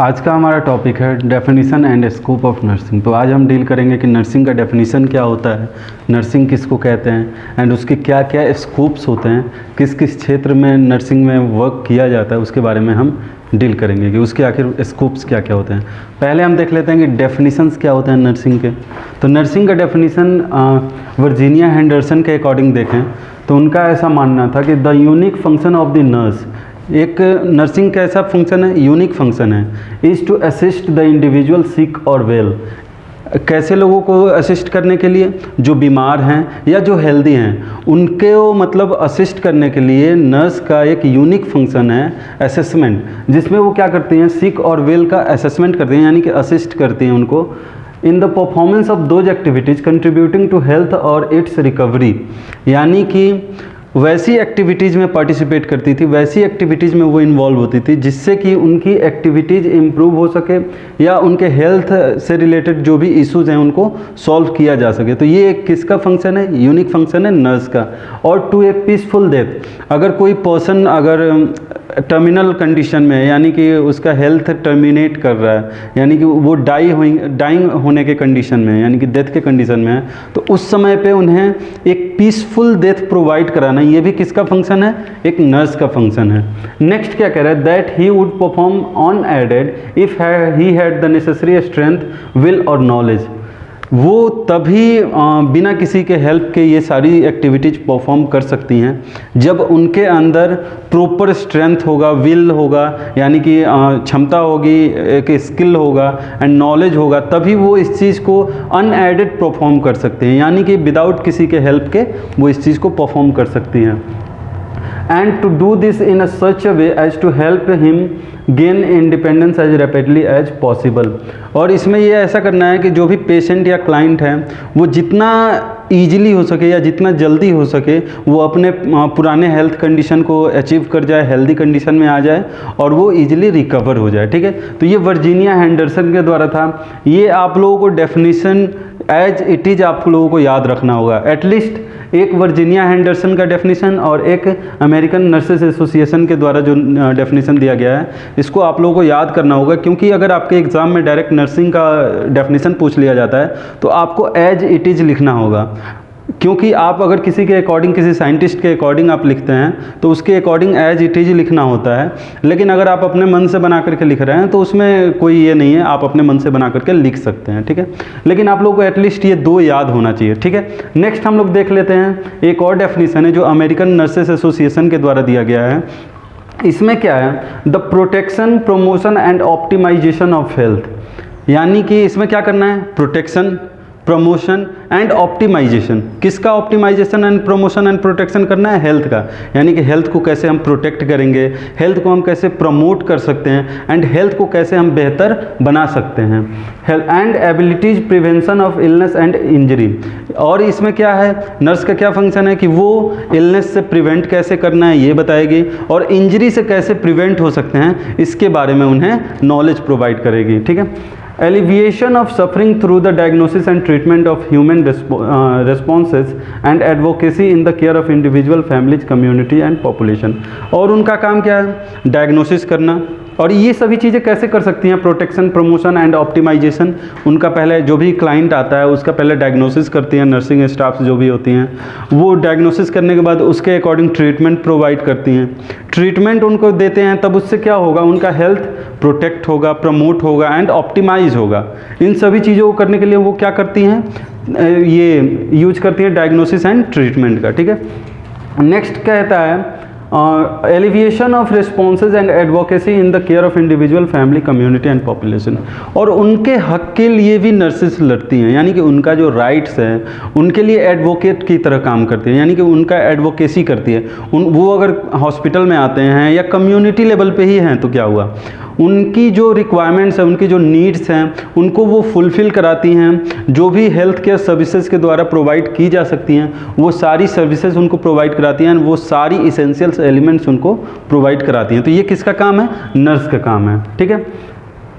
आज का हमारा टॉपिक है definition and scope of nursing. तो आज हम डील करेंगे कि नर्सिंग का डेफिनेशन क्या होता है, नर्सिंग किसको कहते हैं एंड उसके क्या क्या स्कोप्स होते हैं, किस किस क्षेत्र में नर्सिंग में वर्क किया जाता है, उसके बारे में हम डील करेंगे कि उसके आखिर स्कोप्स क्या क्या होते हैं। पहले हम देख लेते हैं कि डेफिनेशंस क्या होते हैं नर्सिंग के। तो नर्सिंग का डेफिनेशन वर्जीनिया हेंडरसन के अकॉर्डिंग देखें तो उनका ऐसा मानना था कि the unique function of the nurse, एक नर्सिंग का ऐसा फंक्शन है, यूनिक फंक्शन है, is to assist the individual sick और वेल। कैसे लोगों को असिस्ट करने के लिए, जो बीमार हैं या जो हेल्दी हैं उनके मतलब असिस्ट करने के लिए नर्स का एक यूनिक फंक्शन है असेसमेंट, जिसमें वो क्या करती हैं, सिक और वेल का असेसमेंट करती हैं, यानी कि असिस्ट करती हैं उनको in the performance of those activities contributing to health और इट्स रिकवरी। यानी कि वैसी एक्टिविटीज़ में पार्टिसिपेट करती थी, वैसी एक्टिविटीज़ में वो इन्वॉल्व होती थी जिससे कि उनकी एक्टिविटीज़ इम्प्रूव हो सके या उनके हेल्थ से रिलेटेड जो भी इश्यूज़ हैं उनको सॉल्व किया जा सके। तो ये एक किसका फंक्शन है, यूनिक फंक्शन है नर्स का। और टू ए पीसफुल डेथ, अगर कोई पर्सन अगर टर्मिनल कंडीशन में, यानी कि उसका हेल्थ टर्मिनेट कर रहा है, यानी कि वो डाइंग होने के कंडीशन में, यानी कि डेथ के कंडीशन में है, तो उस समय पे उन्हें एक पीसफुल डेथ प्रोवाइड कराना, ये भी किसका फंक्शन है, एक नर्स का फंक्शन है। नेक्स्ट क्या कह रहा है, that he would perform unaided if he had the necessary strength, will और नॉलेज। वो तभी बिना किसी के हेल्प के ये सारी एक्टिविटीज़ परफॉर्म कर सकती हैं जब उनके अंदर प्रॉपर स्ट्रेंथ होगा, विल होगा, यानी कि क्षमता होगी, एक स्किल होगा एंड नॉलेज होगा, तभी वो इस चीज़ को अनएडेड परफॉर्म कर सकते हैं, यानी कि विदाउट किसी के हेल्प के वो इस चीज़ को परफॉर्म कर सकती हैं। And to do this in a such a way as to help him gain independence as rapidly as possible. और इसमें ये ऐसा करना है कि जो भी पेशेंट या क्लाइंट है वो जितना ईजिली हो सके या जितना जल्दी हो सके वो अपने पुराने हेल्थ कंडीशन को अचीव कर जाए, हेल्दी कंडीशन में आ जाए और वो ईजिली रिकवर हो जाए। ठीक है, तो ये वर्जीनिया हेंडरसन के द्वारा था। ये आप लोगों को डेफिनेशन एज इट इज़ आप लोगों को याद रखना होगा, एटलीस्ट एक वर्जीनिया हेंडरसन का डेफिनेशन और एक अमेरिकन नर्सेस एसोसिएशन के द्वारा जो डेफिनेशन दिया गया है, इसको आप लोगों को याद करना होगा, क्योंकि अगर आपके एग्ज़ाम में डायरेक्ट नर्सिंग का डेफिनेशन पूछ लिया जाता है तो आपको एज इट इज़ लिखना होगा। क्योंकि आप अगर किसी के अकॉर्डिंग, किसी साइंटिस्ट के अकॉर्डिंग आप लिखते हैं तो उसके अकॉर्डिंग एज इट इज़ लिखना होता है, लेकिन अगर आप अपने मन से बना करके लिख रहे हैं तो उसमें कोई ये नहीं है, आप अपने मन से बना करके लिख सकते हैं। ठीक है, लेकिन आप लोगों को एटलीस्ट ये दो याद होना चाहिए। ठीक है, नेक्स्ट हम लोग देख लेते हैं एक और डेफिनेशन है जो अमेरिकन नर्सेस एसोसिएशन के द्वारा दिया गया है। इसमें क्या है, the protection, promotion and optimization of health. यानी कि इसमें क्या करना है, प्रोटेक्शन, प्रमोशन एंड ऑप्टिमाइजेशन। किसका optimization and promotion and protection करना है, हेल्थ का। यानी कि हेल्थ को कैसे हम प्रोटेक्ट करेंगे, हेल्थ को हम कैसे प्रमोट कर सकते हैं एंड हेल्थ को कैसे हम बेहतर बना सकते हैं। Health and abilities prevention of illness and injury. और इसमें क्या है, नर्स का क्या फंक्शन है कि वो इलनेस से प्रिवेंट कैसे करना है ये बताएगी और इंजरी से कैसे प्रिवेंट हो सकते हैं इसके बारे में उन्हें नॉलेज प्रोवाइड करेगी। ठीक है, alleviation of suffering through the diagnosis and treatment of human responses and advocacy in the care of individual, families, community and population। और उनका काम क्या है, डायग्नोसिस करना। और ये सभी चीज़ें कैसे कर सकती हैं, प्रोटेक्शन, प्रमोशन एंड ऑप्टिमाइजेशन। उनका पहले जो भी क्लाइंट आता है उसका पहले डायग्नोसिस करती हैं, नर्सिंग स्टाफ्स जो भी होती हैं वो डायग्नोसिस करने के बाद उसके अकॉर्डिंग ट्रीटमेंट प्रोवाइड करती हैं। ट्रीटमेंट उनको देते हैं तब उससे क्या होगा, उनका हेल्थ प्रोटेक्ट होगा, प्रमोट होगा एंड ऑप्टिमाइज होगा। इन सभी चीज़ों को करने के लिए वो क्या करती हैं, ये यूज करती हैं डायग्नोसिस एंड ट्रीटमेंट का। ठीक है, नेक्स्ट कहता है alleviation of responses and advocacy in the care of individual, family, community and population. और उनके हक के लिए भी नर्सेस लड़ती हैं, यानी कि उनका जो राइट्स है उनके लिए एडवोकेट की तरह काम करती हैं, यानी कि उनका एडवोकेसी करती है। वो अगर हॉस्पिटल में आते हैं या कम्युनिटी लेवल पे ही हैं तो क्या हुआ, उनकी जो रिक्वायरमेंट्स हैं, उनकी जो नीड्स हैं उनको वो फुलफ़िल कराती हैं। जो भी हेल्थ केयर सर्विसेज के द्वारा प्रोवाइड की जा सकती हैं वो सारी सर्विसेज उनको प्रोवाइड कराती हैं, वो सारी इसेंशियल्स एलिमेंट्स उनको प्रोवाइड कराती हैं। तो ये किसका काम है, नर्स का काम है। ठीक है,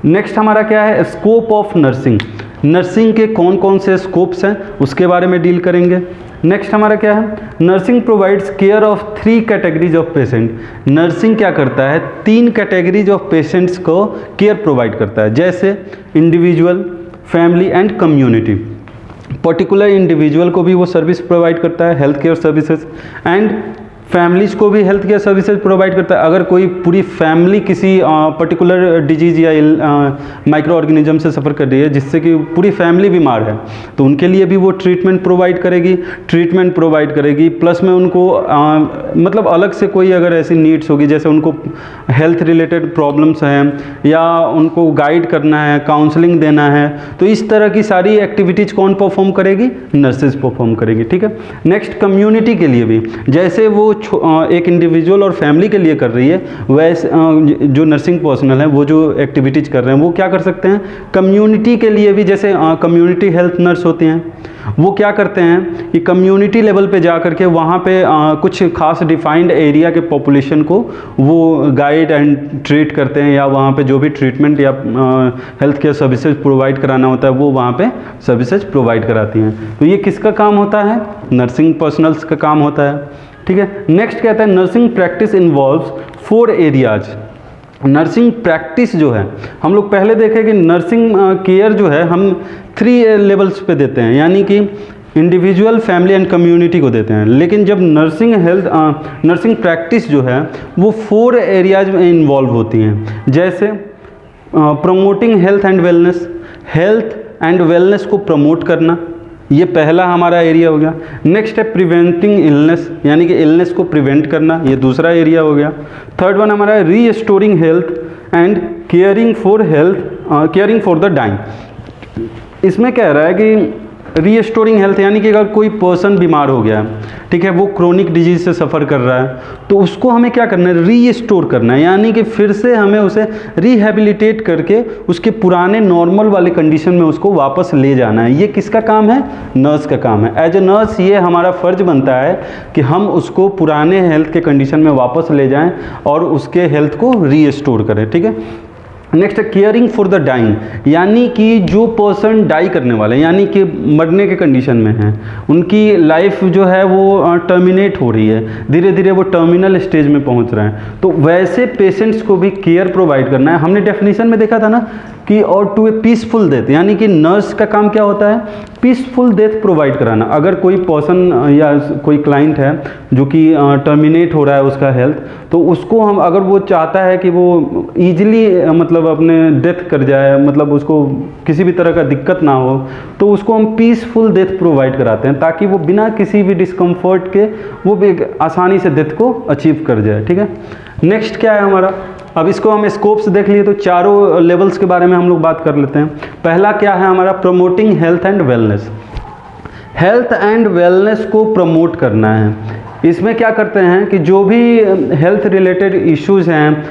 नेक्स्ट हमारा क्या है, स्कोप ऑफ नर्सिंग। नर्सिंग के कौन कौन से स्कोप्स हैं उसके बारे में डील करेंगे। नेक्स्ट हमारा क्या है, nursing provides care of 3 categories of patient. Nursing क्या करता है, 3 कैटेगरीज ऑफ पेशेंट्स को केयर प्रोवाइड करता है, जैसे individual, family and community. Particular individual को भी वो सर्विस प्रोवाइड करता है, health care services, and families को भी हेल्थ केयर सर्विसेज प्रोवाइड करता है। अगर कोई पूरी फैमिली किसी पर्टिकुलर डिजीज़ या माइक्रो ऑर्गेनिज्म से सफ़र कर रही है जिससे कि पूरी फैमिली बीमार है, तो उनके लिए भी वो ट्रीटमेंट प्रोवाइड करेगी। प्लस में उनको मतलब अलग से कोई अगर ऐसी नीड्स होगी, जैसे उनको हेल्थ रिलेटेड प्रॉब्लम्स हैं या उनको गाइड करना है, काउंसलिंग देना है, तो इस तरह की सारी एक्टिविटीज़ कौन परफॉर्म करेगी, नर्सेज परफॉर्म करेगी। ठीक है। नेक्स्ट कम्युनिटी के लिए भी, जैसे वो एक इंडिविजुअल और फैमिली के लिए कर रही है, वैसे जो नर्सिंग पर्सनल है वो जो एक्टिविटीज़ कर रहे हैं वो क्या कर सकते हैं, कम्युनिटी के लिए भी। जैसे कम्युनिटी हेल्थ नर्स होती हैं, वो क्या करते हैं कि कम्युनिटी लेवल पे जा करके वहाँ पे कुछ खास डिफाइंड एरिया के पॉपुलेशन को वो गाइड एंड ट्रीट करते हैं, या वहाँ पे जो भी ट्रीटमेंट या हेल्थ केयर सर्विसेज प्रोवाइड कराना होता है वो वहाँ पे सर्विसेज प्रोवाइड कराती हैं। तो ये किसका काम होता है, नर्सिंग पर्सनल्स का काम होता है। ठीक है। नेक्स्ट कहता है nursing practice involves 4 areas. Nursing practice जो है, हम लोग पहले देखें कि नर्सिंग केयर जो है हम 3 लेवल्स पे देते हैं, यानी कि इंडिविजुअल, फैमिली एंड कम्युनिटी को देते हैं। लेकिन जब नर्सिंग प्रैक्टिस जो है वो 4 एरियाज में इन्वॉल्व होती हैं, जैसे promoting health and wellness, health and wellness को प्रमोट करना, ये पहला हमारा एरिया हो गया। नेक्स्ट है प्रिवेंटिंग इलनेस, यानी कि इलनेस को प्रिवेंट करना, ये दूसरा एरिया हो गया। थर्ड वन हमारा है restoring health and caring for the dying. इसमें कह रहा है कि रीस्टोरिंग हेल्थ, यानी कि अगर कोई पर्सन बीमार हो गया है, ठीक है, वो क्रोनिक डिजीज से सफ़र कर रहा है, तो उसको हमें क्या करना है, रीस्टोर करना है, यानी कि फिर से हमें उसे रिहेबिलिटेट करके उसके पुराने नॉर्मल वाले कंडीशन में उसको वापस ले जाना है। ये किसका काम है, नर्स का काम है। एज ए नर्स ये हमारा फ़र्ज बनता है कि हम उसको पुराने हेल्थ के कंडीशन में वापस ले जाएँ और उसके हेल्थ को रीस्टोर करें। ठीक है। नेक्स्ट है केयरिंग फॉर द डाइंग, यानी कि जो पर्सन डाई करने वाले, यानी कि मरने के कंडीशन में हैं, उनकी लाइफ जो है वो टर्मिनेट हो रही है, धीरे धीरे वो टर्मिनल स्टेज में पहुंच रहे हैं, तो वैसे पेशेंट्स को भी केयर प्रोवाइड करना है। हमने डेफिनेशन में देखा था ना कि और टू ए पीसफुल डेथ, यानी कि नर्स का काम क्या होता है, पीसफुल डेथ प्रोवाइड कराना। अगर कोई पर्सन या कोई क्लाइंट है जो कि टर्मिनेट हो रहा है उसका हेल्थ, तो उसको हम, अगर वो चाहता है कि वो ईजिली मतलब अपने डेथ कर जाए, मतलब उसको किसी भी तरह का दिक्कत ना हो, तो उसको हम पीसफुल डेथ प्रोवाइड कराते हैं, ताकि वो बिना किसी भी डिस्कम्फर्ट के वो भी आसानी से डेथ को अचीव कर जाए। ठीक है। नेक्स्ट क्या है हमारा, अब इसको हम स्कोप्स देख लिए, तो चारों लेवल्स के बारे में हम लोग बात कर लेते हैं। पहला क्या है हमारा, promoting health and wellness. Health and wellness को प्रमोट करना है। इसमें क्या करते हैं कि जो भी हेल्थ रिलेटेड इश्यूज़ हैं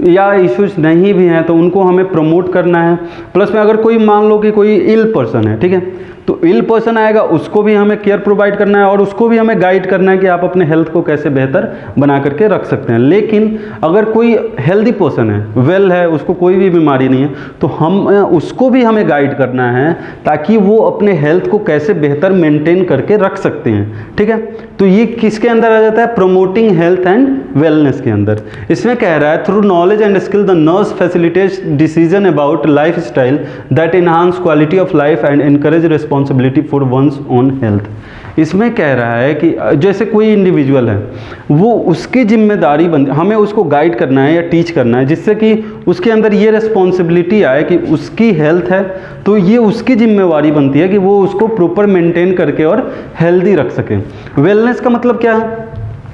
या इश्यूज़ नहीं भी हैं, तो उनको हमें प्रमोट करना है। प्लस में अगर कोई मान लो कि कोई इल पर्सन है, ठीक है, तो इल पर्सन आएगा, उसको भी हमें केयर प्रोवाइड करना है और उसको भी हमें गाइड करना है कि आप अपने हेल्थ को कैसे बेहतर बना करके रख सकते हैं। लेकिन अगर कोई हेल्दी पर्सन है, वेल है, उसको कोई भी बीमारी नहीं है, तो हम उसको भी हमें गाइड करना है ताकि वो अपने हेल्थ को कैसे बेहतर मेंटेन करके रख सकते हैं। ठीक है। तो ये किसके अंदर आ जाता है, प्रमोटिंग हेल्थ एंड वेलनेस के अंदर। इसमें कह रहा है through knowledge and skill the nurse facilitates decision about life style that enhance quality of life and encourage responsibility for one's own health. इसमें कह रहा है कि जैसे कोई इंडिविजुअल है, वो उसकी जिम्मेदारी बनती, हमें उसको गाइड करना है या टीच करना है, जिससे कि उसके अंदर ये रिस्पॉन्सिबिलिटी आए कि उसकी हेल्थ है, तो ये उसकी जिम्मेवारी बनती है कि वो उसको प्रॉपर मेंटेन करके और हेल्दी रख सके। वेलनेस का मतलब क्या है,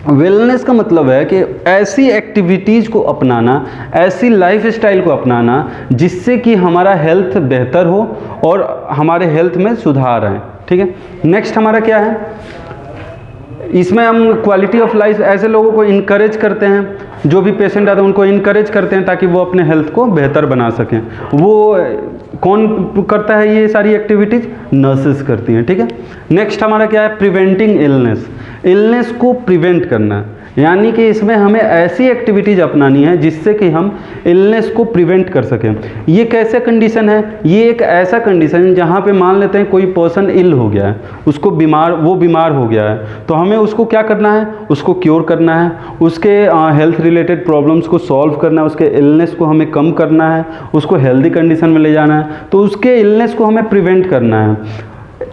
वेलनेस का मतलब है कि ऐसी एक्टिविटीज़ को अपनाना, ऐसी लाइफ स्टाइल को अपनाना जिससे कि हमारा हेल्थ बेहतर हो और हमारे हेल्थ में सुधार आए। ठीक है। नेक्स्ट हमारा क्या है, इसमें हम क्वालिटी ऑफ लाइफ, ऐसे लोगों को इनकरेज करते हैं, जो भी पेशेंट आते हैं उनको इनकरेज करते हैं ताकि वो अपने हेल्थ को बेहतर बना सकें। वो कौन करता है ये सारी एक्टिविटीज़, नर्सेस करती हैं। ठीक है। नेक्स्ट हमारा क्या है, प्रिवेंटिंग इलनेस। इलनेस को प्रिवेंट करना, यानी कि इसमें हमें ऐसी एक्टिविटीज़ अपनानी है जिससे कि हम इलनेस को प्रिवेंट कर सकें। ये कैसे कंडीशन है? ये एक ऐसा कंडीशन है जहाँ पे मान लेते हैं कोई पर्सन इल हो गया है, उसको वो बीमार हो गया है, तो हमें उसको क्या करना है? उसको क्योर करना है, उसके हेल्थ रिलेटेड प्रॉब्लम्स को सॉल्व करना है, उसके इलनेस को हमें कम करना है, उसको हेल्दी कंडीशन में ले जाना है, तो उसके इलनेस को हमें प्रिवेंट करना है।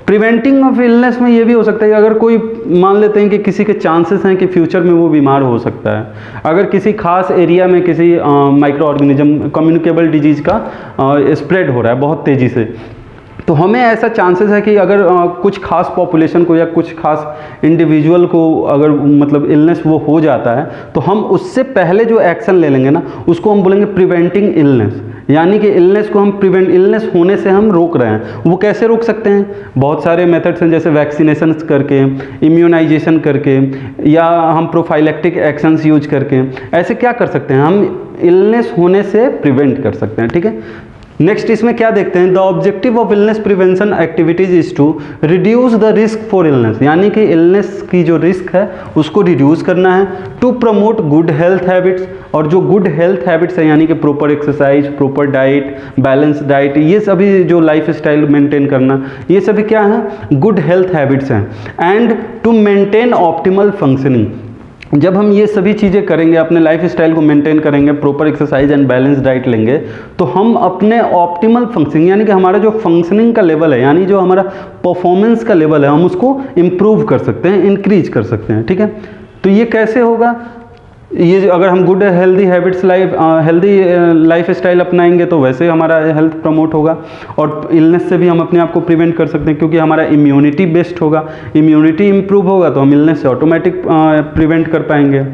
प्रिवेंटिंग ऑफ इलनेस में ये भी हो सकता है कि अगर कोई मान लेते हैं कि किसी के चांसेस हैं कि फ्यूचर में वो बीमार हो सकता है, अगर किसी खास एरिया में किसी माइक्रो ऑर्गेनिज्म कम्युनिकेबल डिजीज़ का स्प्रेड हो रहा है बहुत तेज़ी से, तो हमें ऐसा चांसेस है कि अगर कुछ खास पॉपुलेशन को या कुछ खास इंडिविजुअल को अगर मतलब इलनेस वो हो जाता है, तो हम उससे पहले जो एक्शन ले लेंगे ना, उसको हम बोलेंगे प्रिवेंटिंग इलनेस। यानी कि इलनेस को हम इलनेस होने से हम रोक रहे हैं। वो कैसे रोक सकते हैं? बहुत सारे मेथड्स हैं, जैसे वैक्सीनेशन करके, इम्यूनाइजेशन करके, या हम प्रोफाइलेक्टिक एक्शंस यूज करके। ऐसे क्या कर सकते हैं? हम इलनेस होने से प्रिवेंट कर सकते हैं, ठीक है। नेक्स्ट इसमें क्या देखते हैं? The objective of illness prevention activities is to reduce the risk for illness, यानी कि इलनेस की जो रिस्क है उसको रिड्यूस करना है। To promote good health habits, और जो गुड हेल्थ हैबिट्स है यानी कि proper exercise, proper diet, balance diet, ये सभी जो लाइफ स्टाइल मेंटेन करना, ये सभी क्या है? गुड हेल्थ हैबिट्स हैं। And to maintain optimal functioning, जब हम ये सभी चीज़ें करेंगे, अपने लाइफ स्टाइल को मेंटेन करेंगे, proper exercise and balance diet लेंगे, तो हम अपने ऑप्टिमल फंक्शनिंग यानी कि हमारा जो फंक्शनिंग का लेवल है, यानी जो हमारा परफॉर्मेंस का लेवल है, हम उसको इम्प्रूव कर सकते हैं, इंक्रीज कर सकते हैं, ठीक है। तो ये कैसे होगा? ये अगर हम good healthy habits healthy life style अपनाएंगे तो वैसे हमारा हेल्थ प्रमोट होगा, और इलनेस से भी हम अपने आप को प्रिवेंट कर सकते हैं, क्योंकि हमारा इम्यूनिटी बेस्ट होगा। इम्यूनिटी इम्प्रूव होगा तो हम इलनेस से ऑटोमेटिक प्रिवेंट कर पाएंगे,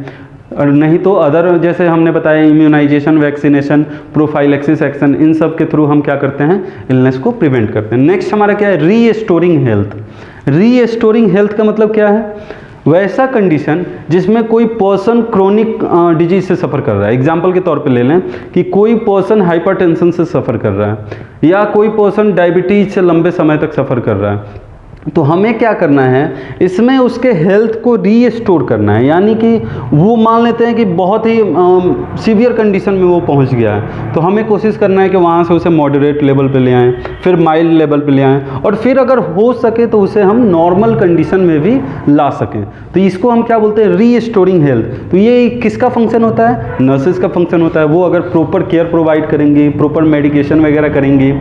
और नहीं तो अदर जैसे हमने बताया इम्यूनाइजेशन, वैक्सीनेशन, प्रोफाइलेक्सिस एक्शन, इन सब के थ्रू हम क्या करते हैं? इलनेस को प्रिवेंट करते हैं। नेक्स्ट हमारा क्या है? Restoring health. रीस्टोरिंग हेल्थ का मतलब क्या है? वैसा कंडीशन जिसमें कोई पर्सन क्रोनिक डिजीज से सफ़र कर रहा है। एग्जाम्पल के तौर पे ले लें कि कोई पर्सन हाइपरटेंशन से सफ़र कर रहा है, या कोई पर्सन डायबिटीज से लंबे समय तक सफ़र कर रहा है, तो हमें क्या करना है? इसमें उसके हेल्थ को रीस्टोर करना है। यानी कि वो मान लेते हैं कि बहुत ही सीवियर कंडीशन में वो पहुंच गया है, तो हमें कोशिश करना है कि वहाँ से उसे मॉडरेट लेवल पे ले आएँ, फिर माइल्ड लेवल पे ले आएँ, और फिर अगर हो सके तो उसे हम नॉर्मल कंडीशन में भी ला सकें। तो इसको हम क्या बोलते हैं? Restoring health. तो ये किसका फंक्शन होता है? नर्सेज का फंक्शन होता है। वो अगर प्रॉपर केयर प्रोवाइड करेंगी, प्रॉपर मेडिकेशन वगैरह करेंगी,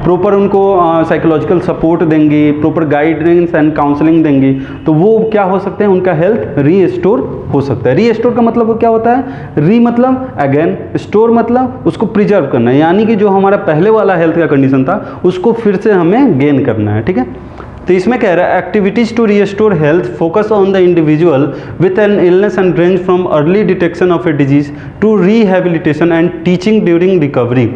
प्रॉपर उनको साइकोलॉजिकल सपोर्ट देंगी, प्रॉपर गाइडेंस एंड काउंसलिंग देंगी, तो वो क्या हो सकते हैं? उनका हेल्थ रीस्टोर हो सकता है। रीस्टोर का मतलब क्या होता है? री मतलब अगेन, स्टोर मतलब उसको प्रिजर्व करना है, यानी कि जो हमारा पहले वाला हेल्थ का कंडीशन था उसको फिर से हमें गेन करना है, ठीक है। तो इसमें कह रहा है activities to restore health focus on the individual with an illness and range from early detection of a disease to rehabilitation and teaching during recovery.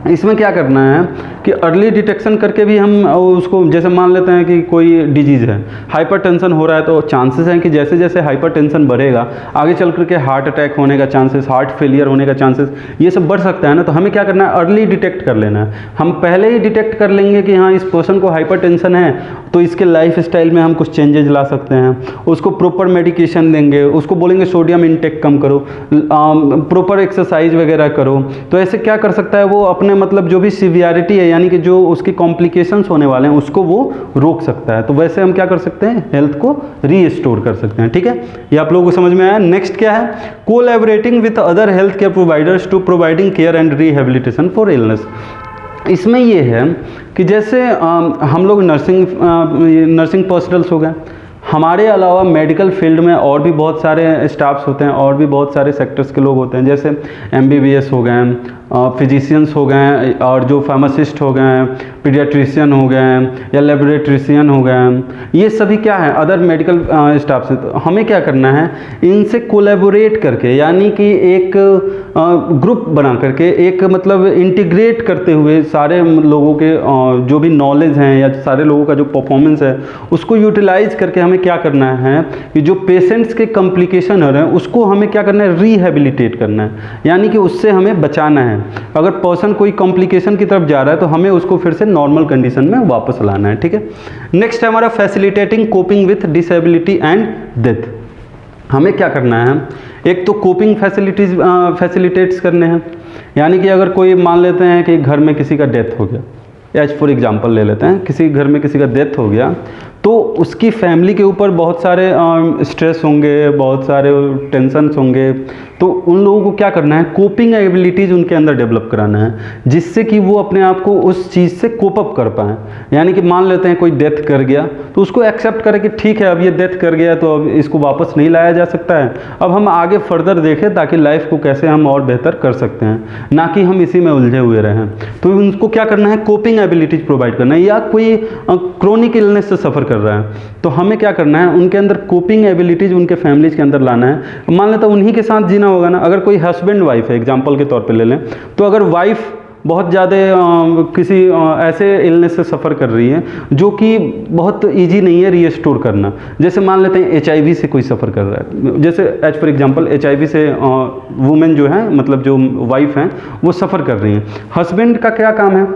इसमें क्या करना है कि अर्ली डिटेक्शन करके भी हम उसको, जैसे मान लेते हैं कि कोई डिजीज़ है, हाइपरटेंशन हो रहा है, तो चांसेस हैं कि जैसे जैसे हाइपरटेंशन बढ़ेगा आगे चल करके हार्ट अटैक होने का चांसेस, हार्ट फेलियर होने का चांसेस, ये सब बढ़ सकता है ना। तो हमें क्या करना है? अर्ली डिटेक्ट कर लेना है। हम पहले ही डिटेक्ट कर लेंगे कि हाँ इस पर्सन को हाइपरटेंशन है, तो इसके लाइफ स्टाइल में हम कुछ चेंजेज ला सकते हैं, उसको प्रॉपर मेडिकेशन देंगे, उसको बोलेंगे सोडियम इंटेक कम करो, प्रॉपर एक्सरसाइज वगैरह करो। तो ऐसे क्या कर सकता है वो? अपने मतलब जो भी सीवियरिटी है, यानी कि जो उसकी कॉम्प्लिकेशंस होने वाले हैं, उसको वो रोक सकता है। तो वैसे हम क्या कर सकते हैं? हेल्थ को रीस्टोर कर सकते हैं, ठीक है। ये आप लोगों को समझ में आया। नेक्स्ट क्या है? Collaborating with other health care providers to providing care and rehabilitation for illness. इसमें ये है कि जैसे हम लोग नर्सिंग पर्सनल्स हो गए, हमारे अलावा मेडिकल फील्ड में और भी बहुत सारे स्टाफ्स होते हैं, और भी बहुत सारे सेक्टर्स के लोग होते हैं, जैसे MBBS हो गए, फिजिशियंस हो गए, और जो फार्मासिस्ट हो गए, पीडियाट्रिशियन हो गए, या लेबोरेट्रिशियन हो गए, ये सभी क्या है? अदर मेडिकल स्टाफ से। तो हमें क्या करना है? इनसे कोलैबोरेट करके, यानी कि एक ग्रुप बना करके, एक मतलब इंटीग्रेट करते हुए सारे लोगों के जो भी नॉलेज हैं या सारे लोगों का जो परफॉर्मेंस है उसको यूटिलाइज करके हमें क्या करना है कि जो पेशेंट्स के कॉम्प्लिकेशन हो रहे हैं उसको हमें क्या करना है? रिहेबिलिटेट करना है, यानी कि उससे हमें बचाना है। अगर पर्सन कोई कॉम्प्लिकेशन की तरफ जा रहा है तो हमें उसको फिर से नॉर्मल कंडीशन में वापस लाना है, ठीक है। नेक्स्ट है हमारा facilitating coping with disability and death. हमें क्या करना है, एक तो कोपिंग फैसिलिटेट्स करने हैं। यानी कि अगर कोई मान लेते हैं कि घर में किसी का डेथ हो गया, एज फॉर एग्जांपल ले लेते हैं, किसी घर में किसी का डेथ हो गया, तो उसकी फैमिली के ऊपर बहुत सारे स्ट्रेस होंगे, बहुत सारे टेंशन्स होंगे। तो उन लोगों को क्या करना है, कोपिंग एबिलिटीज़ उनके अंदर डेवलप कराना है, जिससे कि वो अपने आप को उस चीज़ से कोप अप कर पाएँ। यानी कि मान लेते हैं कोई डेथ कर गया, तो उसको एक्सेप्ट करें कि ठीक है अब ये डेथ कर गया तो अब इसको वापस नहीं लाया जा सकता है, अब हम आगे फर्दर देखें ताकि लाइफ को कैसे हम और बेहतर कर सकते हैं, ना कि हम इसी में उलझे हुए रहें। तो उनको क्या करना है, कोपिंग एबिलिटीज प्रोवाइड करना है। या कोई क्रोनिक इलनेस से सफ़र कर रहा है, तो हमें क्या करना है, उनके अंदर कोपिंग एबिलिटीज उनके फैमिलीज के अंदर लाना है। मान लेता उन्हीं के साथ जीना होगा ना। अगर कोई हस्बैंड वाइफ है, एग्जाम्पल के तौर पे ले लें, तो अगर वाइफ बहुत ज़्यादा किसी ऐसे इलनेस से सफ़र कर रही है जो कि बहुत इजी नहीं है रीस्टोर करना, जैसे मान लेते हैं HIV से कोई सफ़र कर रहा है, जैसे एज फॉर एग्जांपल HIV से वुमेन जो है, मतलब जो वाइफ हैं, वो सफ़र कर रही हैं। हस्बैंड का क्या काम है,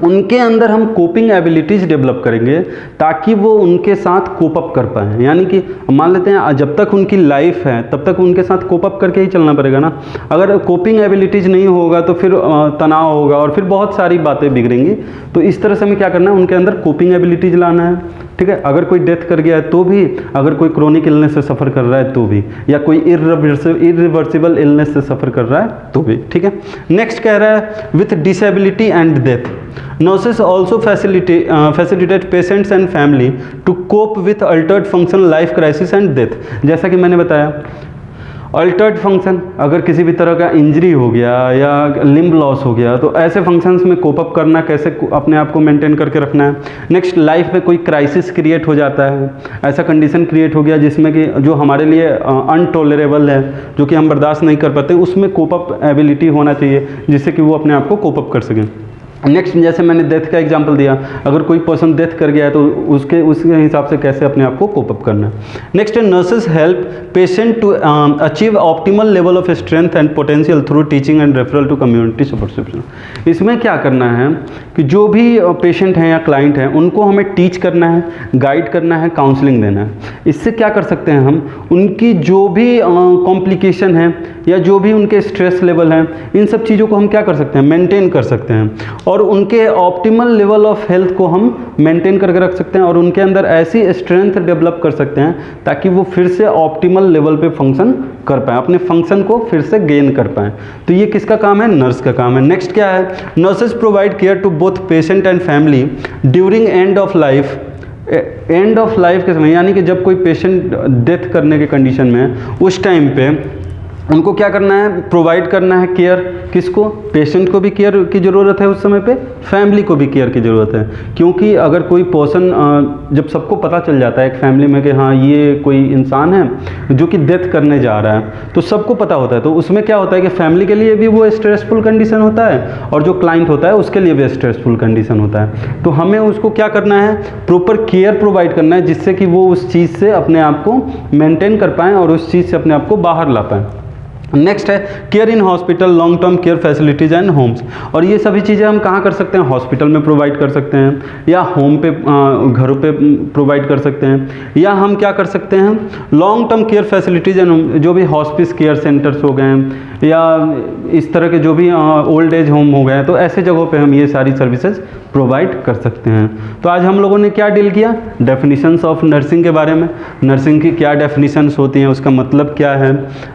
उनके अंदर हम कोपिंग एबिलिटीज़ डेवलप करेंगे ताकि वो उनके साथ कोप अप कर पाएँ। यानी कि मान लेते हैं जब तक उनकी लाइफ है तब तक उनके साथ कोप अप करके ही चलना पड़ेगा ना। अगर कोपिंग एबिलिटीज़ नहीं होगा तो फिर तनाव होगा और फिर बहुत सारी बातें बिगड़ेंगी। तो इस तरह से हमें क्या करना है, उनके अंदर कोपिंग एबिलिटीज़ लाना है, ठीक है। अगर कोई डेथ कर गया है तो भी, अगर कोई क्रोनिक इलनेस से सफ़र कर रहा है तो भी, या कोई इरिवर्सिबल इलनेस से सफ़र कर रहा है तो भी, ठीक है। नेक्स्ट कह रहा है with disability and death, nurses also facilitate patients and family to cope with altered function, life crisis and death। जैसा कि मैंने बताया, अल्टर्ड फंक्शन, अगर किसी भी तरह का इंजरी हो गया या लिम्ब लॉस हो गया, तो ऐसे फंक्शंस में कोप अप करना, कैसे अपने आप को मेंटेन करके रखना है। नेक्स्ट, लाइफ में कोई क्राइसिस क्रिएट हो जाता है, ऐसा कंडीशन क्रिएट हो गया जिसमें कि जो हमारे लिए अनटॉलरेबल है, जो कि हम बर्दाश्त नहीं कर पाते, उसमें कोप अप एबिलिटी होना चाहिए जिससे कि वो अपने आप को कोप अप कर सकें। नेक्स्ट, जैसे मैंने डेथ का एग्जांपल दिया, अगर कोई पर्सन डेथ कर गया है तो उसके हिसाब से कैसे अपने आप को कोप अप करना है। नेक्स्ट है nurses help patient to achieve optimal level of strength and potential through teaching and referral to community support system. इसमें क्या करना है कि जो भी पेशेंट हैं या क्लाइंट हैं उनको हमें टीच करना है, गाइड करना है, काउंसलिंग देना है। इससे क्या कर सकते हैं हम, उनकी जो भी कॉम्प्लिकेशन है या जो भी उनके स्ट्रेस लेवल हैं, इन सब चीज़ों को हम क्या कर सकते हैं, मेंटेन कर सकते हैं, और उनके ऑप्टिमल लेवल ऑफ हेल्थ को हम मेंटेन करके रख सकते हैं, और उनके अंदर ऐसी स्ट्रेंथ डेवलप कर सकते हैं ताकि वो फिर से ऑप्टिमल लेवल पे फंक्शन कर पाएँ, अपने फंक्शन को फिर से गेन कर पाएँ। तो ये किसका काम है, नर्स का काम है। नेक्स्ट क्या है, nurses provide care to both patient and family during end of life. End of life के समय, यानी कि जब कोई पेशेंट डेथ करने के कंडीशन में है, उस टाइम पे उनको क्या करना है, प्रोवाइड करना है केयर। किसको, पेशेंट को भी केयर की ज़रूरत है उस समय पे, फैमिली को भी केयर की ज़रूरत है। क्योंकि अगर कोई पर्सन, जब सबको पता चल जाता है एक फैमिली में कि हाँ ये कोई इंसान है जो कि डेथ करने जा रहा है, तो सबको पता होता है, तो उसमें क्या होता है कि फैमिली के लिए भी वो स्ट्रेसफुल कंडीशन होता है और जो क्लाइंट होता है उसके लिए भी स्ट्रेसफुल कंडीशन होता है। तो हमें उसको क्या करना है, प्रॉपर केयर प्रोवाइड करना है जिससे कि वो उस चीज़ से अपने आप को मेंटेन कर पाएँ और उस चीज़ से अपने आप को बाहर ला पाएँ। नेक्स्ट है care in hospital, long term care facilities and homes. और ये सभी चीज़ें हम कहाँ कर सकते हैं, हॉस्पिटल में प्रोवाइड कर सकते हैं, या होम पे, घरों पे प्रोवाइड कर सकते हैं, या हम क्या कर सकते हैं, long term care facilities and जो भी हॉस्पिस केयर सेंटर्स हो गए या इस तरह के जो भी ओल्ड एज होम हो गए, तो ऐसे जगहों पे हम ये सारी सर्विसेज प्रोवाइड कर सकते हैं। तो आज हम लोगों ने क्या डील किया, डेफिनेशंस ऑफ नर्सिंग के बारे में, नर्सिंग की क्या डेफिनेशंस होती हैं, उसका मतलब क्या है।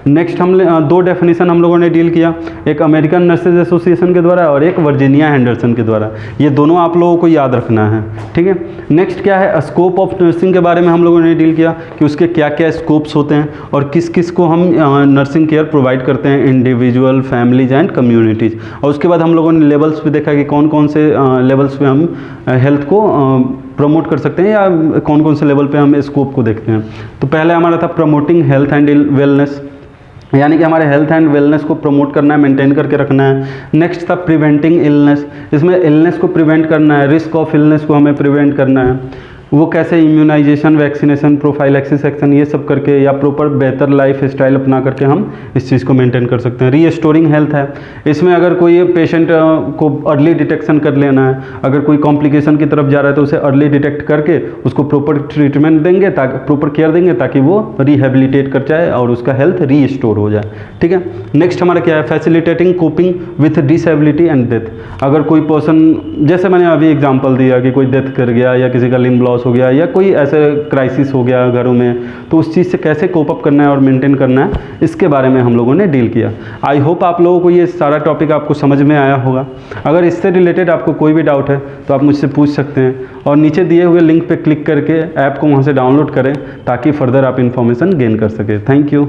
नेक्स्ट हम दो डेफिनेशन हम लोगों ने डील किया, एक अमेरिकन नर्सेज एसोसिएशन के द्वारा और एक वर्जीनिया हेंडरसन के द्वारा। ये दोनों आप लोगों को याद रखना है, ठीक है। नेक्स्ट क्या है, स्कोप ऑफ नर्सिंग के बारे में हम लोगों ने डील किया कि उसके क्या क्या स्कोप्स होते हैं और किस किस को हम नर्सिंग केयर प्रोवाइड करते हैं, इंडिविजुअल, फैमिलीज एंड कम्युनिटीज़। और उसके बाद हम लोगों ने लेवल्स भी देखा कि कौन कौन से लेवल्स पे हम हेल्थ को प्रमोट कर सकते हैं या कौन कौन से लेवल पे हम स्कोप को देखते हैं। तो पहले हमारा था प्रमोटिंग हेल्थ एंड वेलनेस, यानी कि हमारे हेल्थ एंड वेलनेस को प्रमोट करना है, मेंटेन करके रखना है। नेक्स्ट था प्रिवेंटिंग इलनेस, इसमें इलनेस को प्रिवेंट करना है, रिस्क ऑफ इलनेस को हमें प्रिवेंट करना है। वो कैसे इम्यूनाइजेशन, वैक्सीनेशन, प्रोफाइलैक्सिस एक्शन ये सब करके या प्रॉपर बेहतर लाइफ स्टाइल अपना करके हम इस चीज़ को मेंटेन कर सकते हैं। रीस्टोरिंग हेल्थ है, इसमें अगर कोई पेशेंट को अर्ली डिटेक्शन कर लेना है, अगर कोई कॉम्प्लिकेशन की तरफ जा रहा है तो उसे अर्ली डिटेक्ट करके उसको प्रॉपर ट्रीटमेंट देंगे, ताकि प्रॉपर केयर देंगे ताकि वो रिहेबिलिटेट कर जाए और उसका हेल्थ रीस्टोर हो जाए। ठीक है, नेक्स्ट हमारा क्या है, facilitating coping with disability and death. अगर कोई पर्सन, जैसे मैंने अभी एग्जांपल दिया कि कोई डेथ कर गया या किसी का लिम्ब लॉस हो गया या कोई ऐसे क्राइसिस हो गया घरों में, तो उस चीज़ से कैसे कोप अप करना है और मेंटेन करना है, इसके बारे में हम लोगों ने डील किया। आई होप आप लोगों को ये सारा टॉपिक आपको समझ में आया होगा। अगर इससे रिलेटेड आपको कोई भी डाउट है तो आप मुझसे पूछ सकते हैं, और नीचे दिए हुए लिंक पे क्लिक करके ऐप को वहाँ से डाउनलोड करें ताकि फर्दर आप इन्फॉर्मेशन गेन कर सकें। Thank you.